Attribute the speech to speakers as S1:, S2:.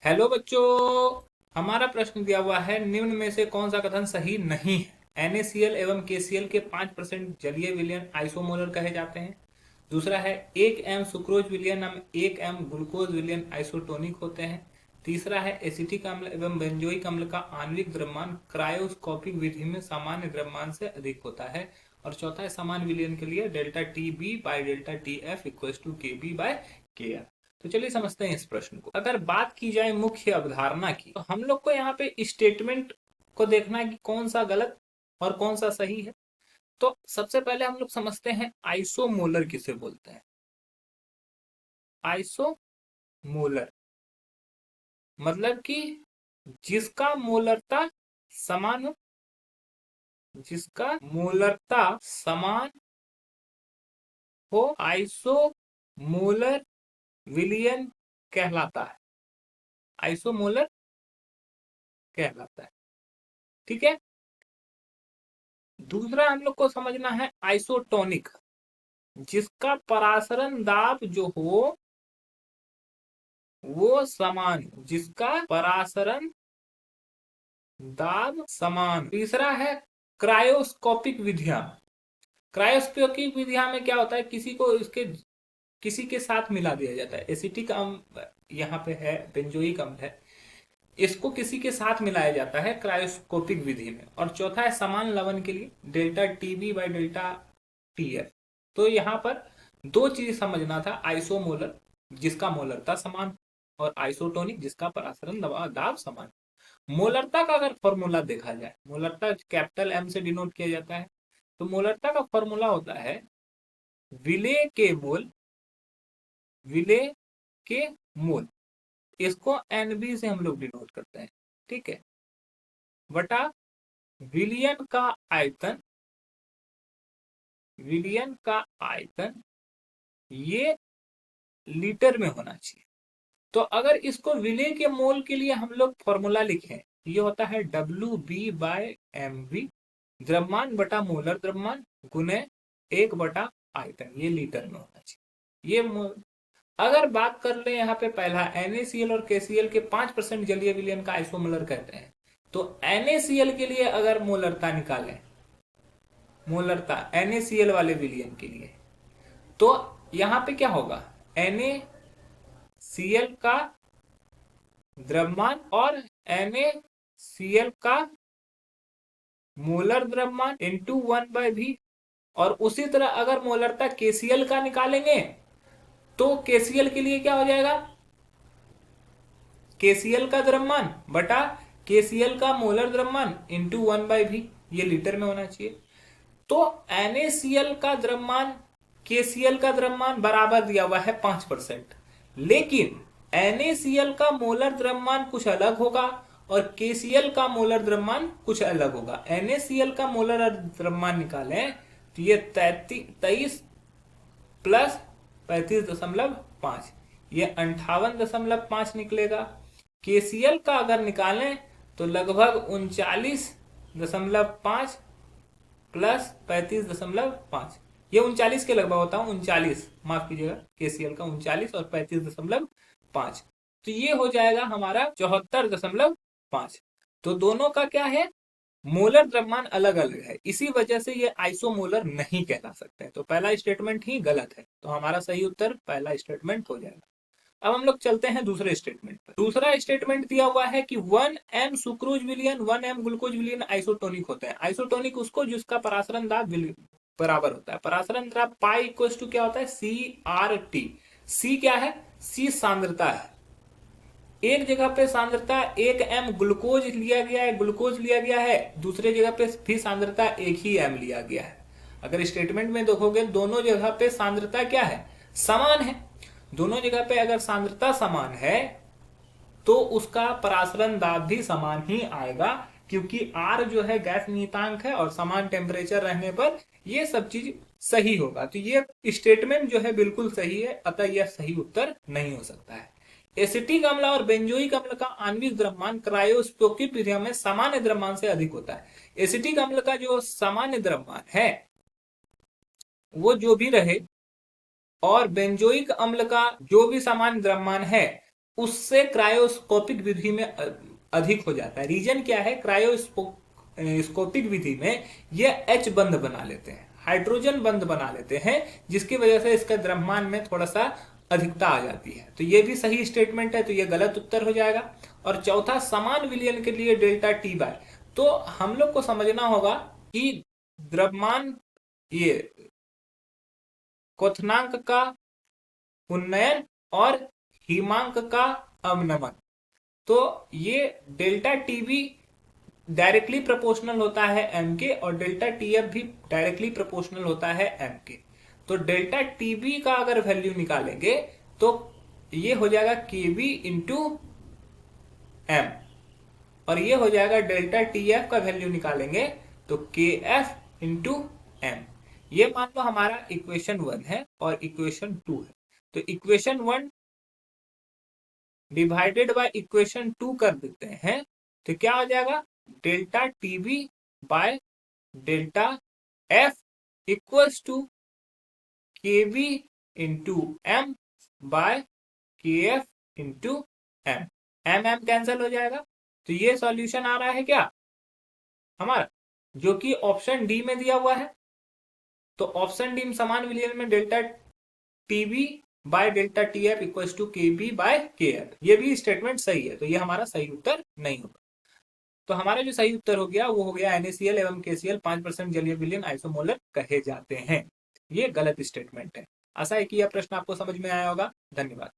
S1: Hello बच्चों। हमारा प्रश्न दिया हुआ है, निम्न में से कौन सा कथन सही नहीं है। NaCl एवं KCl के 5% जलीय विलयन आइसोमोलर कहे जाते हैं। दूसरा है 1 m सुक्रोज विलयन 1 m ग्लूकोज विलयन आइसोटोनिक होते हैं। तीसरा है एसिटिक अम्ल एवं बेंजोइक अम्ल का आणविक द्रव्यमान क्रायोस्कोपिक विधि में सामान्य द्रव्यमान से अधिक होता है। और चौथा है समान विलयन के लिए delta T B by delta T F equal to K B by K R. तो चलिए समझते हैं इस प्रश्न को। अगर बात की जाए मुख्य अवधारणा की, तो हम लोग को यहाँ पे स्टेटमेंट को देखना है कि कौन सा गलत और कौन सा सही है। तो सबसे पहले हम लोग समझते हैं आइसोमोलर किसे बोलते हैं। आइसोमोलर मतलब कि जिसका मोलरता समान हो, जिसका मोलरता समान हो आइसोमोलर विलयन कहलाता है। आइसोमोलर कहलाता है। ठीक है। दूसरा हम लोग को समझना है आइसोटोनिक, जिसका परासरण दाब जो हो वो समान, जिसका परासरण दाब समान। तीसरा है क्रायोस्कोपिक विधियां। क्रायोस्कोपिक विधियां में क्या होता है, किसी को इसके किसी के साथ मिला दिया जाता है। एसिटिक अम्ल यहाँ पे है, बेंजोइक अम्ल है, इसको किसी के साथ मिलाया जाता है क्रायोस्कोपिक विधि में। और चौथा है समान लवण के लिए delta TB by delta TF. तो यहाँ पर दो चीज समझना था, आइसोमोलर जिसका मोलरता समान और आइसोटोनिक जिसका परासरण दाब समान। मोलरता का अगर फॉर्मूला देखा जाए, मोलरता कैपिटल एम से डिनोट किया जाता है। तो मोलरता का फॉर्मूला होता है विलेय के मोल, विलेय के मोल, इसको एनबी से हम लोग डिनोट करते हैं। ठीक है। बटा विलियन का आयतन, विलियन का आयतन ये लीटर में होना चाहिए। तो अगर इसको विलेय के मोल के लिए हम लोग फॉर्मूला लिखें, ये होता है WB/mv, द्रव्यमान बटा मोलर द्रव्यमान गुने 1/आयतन, ये लीटर में होना चाहिए। ये अगर बात कर ले यहाँ पे पहला NaCl और KCl के 5% जलीय विलयन का आइसोमोलर कहते हैं। तो NaCl के लिए अगर मोलरता निकालें, मोलरता NaCl वाले विलयन के लिए, तो यहां पे क्या होगा, NaCl का द्रव्यमान और NaCl का मोलर द्रव्यमान इंटू 1/v। और उसी तरह अगर मोलरता KCl का निकालेंगे तो KCl के लिए क्या हो जाएगा, KCl का द्रव्यमान बटा KCl का मोलर द्रव्यमान इंटू 1/v, ये लीटर में होना चाहिए। तो NaCl का द्रव्यमान KCl का द्रव्यमान बराबर दिया हुआ है 5%, लेकिन NaCl का मोलर द्रव्यमान कुछ अलग होगा और KCl का मोलर द्रव्यमान कुछ अलग होगा। NaCl का मोलर द्रव्यमान निकालें तो ये 23 प्लस 35.5, ये 58.5 निकलेगा। KCl का अगर निकालें तो लगभग 39.5 प्लस 35.5, ये 39 के लगभग होता हूं, 39 माफ कीजिएगा, KCl का 39 और 35.5, तो ये हो जाएगा हमारा 74.5। तो दोनों का क्या है, मोलर द्रव्यमान अलग अलग है, इसी वजह से ये आइसोमोलर नहीं कहला सकते हैं। तो पहला स्टेटमेंट ही गलत है, तो हमारा सही उत्तर पहला स्टेटमेंट हो जाएगा। अब हम लोग चलते हैं दूसरे स्टेटमेंट पर। दूसरा स्टेटमेंट दिया हुआ है कि 1 m सुक्रोज विलयन 1 m ग्लूकोज विलयन आइसोटोनिक होते हैं। आइसोटोनिक उसको जिसका परासरण दाब बराबर होता है। परासरण दाब पाई इक्वल टू क्या होता है, CRT। C क्या है, C सांद्रता है। एक जगह पे सांद्रता 1 m ग्लूकोज लिया गया है, ग्लूकोज लिया गया है, दूसरे जगह पे भी सांद्रता 1 ही m लिया गया है। अगर स्टेटमेंट में देखोगे दोनों जगह पे सांद्रता क्या है, समान है। दोनों जगह पे अगर सांद्रता समान है तो उसका परासरण दाब भी समान ही आएगा, क्योंकि R जो है गैस नियतांक है और समान टेम्परेचर रहने पर ये सब चीज सही होगा। तो ये स्टेटमेंट जो है बिल्कुल सही है, अतः यह सही उत्तर नहीं हो सकता है। एसिटिक अम्ल और बेंजोइक अम्ल का आणविक द्रव्यमान क्रायोस्कोपिक विधियों में सामान्य द्रव्यमान से अधिक होता है। एसिटिक अम्ल का जो सामान्य द्रव्यमान है वो जो भी रहे, और बेंजोइक अम्ल का जो भी सामान्य द्रव्यमान है उससे क्रायोस्कोपिक विधि में अधिक हो जाता है। रीजन क्या है, क्रायोस्कोपिक विधि में ये H बंध बना लेते हैं, हाइड्रोजन बंध बना लेते हैं, जिसकी वजह से इसका द्रव्यमान में थोड़ा सा अधिकता आ जाती है। तो ये भी सही स्टेटमेंट है, तो ये गलत उत्तर हो जाएगा। और चौथा, समान विलयन के लिए डेल्टा टी बाय, तो हम लोग को समझना होगा कि द्रव्यमान, ये क्वथनांक का उन्नयन और हिमांक का अवनमन, तो ये डेल्टा टीबी डायरेक्टली प्रोपोर्शनल होता है एम के, और डेल्टा टीएफ भी डायरेक्टली प्रोपोर्शनल होता है एम के। तो डेल्टा टीबी का अगर वैल्यू निकालेंगे तो ये हो जाएगा केबी इंटू एम, और ये हो जाएगा डेल्टा टीएफ का वैल्यू निकालेंगे तो के एफ इंटू एम। ये मान लो हमारा इक्वेशन 1 है और इक्वेशन 2 है। तो इक्वेशन 1 डिवाइडेड बाय इक्वेशन 2 कर देते हैं, तो क्या हो जाएगा, delta TB by delta F equals to K B into M by K F into M. M M cancel हो जाएगा, तो ये सॉल्यूशन आ रहा है क्या हमारा, जो कि ऑप्शन डी में दिया हुआ है। तो ऑप्शन डी में समान विलयन में delta TB by delta T F equals to K B by K F, ये भी स्टेटमेंट सही है। तो ये हमारा सही उत्तर नहीं होगा। तो हमारा जो सही उत्तर हो गया वो हो गया NaCl एवं KCl 5% जलीय विलयन आइसोमोलर कहे जाते हैं। ये गलत स्टेटमेंट है। आशा है कि यह प्रश्न आपको समझ में आया होगा। धन्यवाद।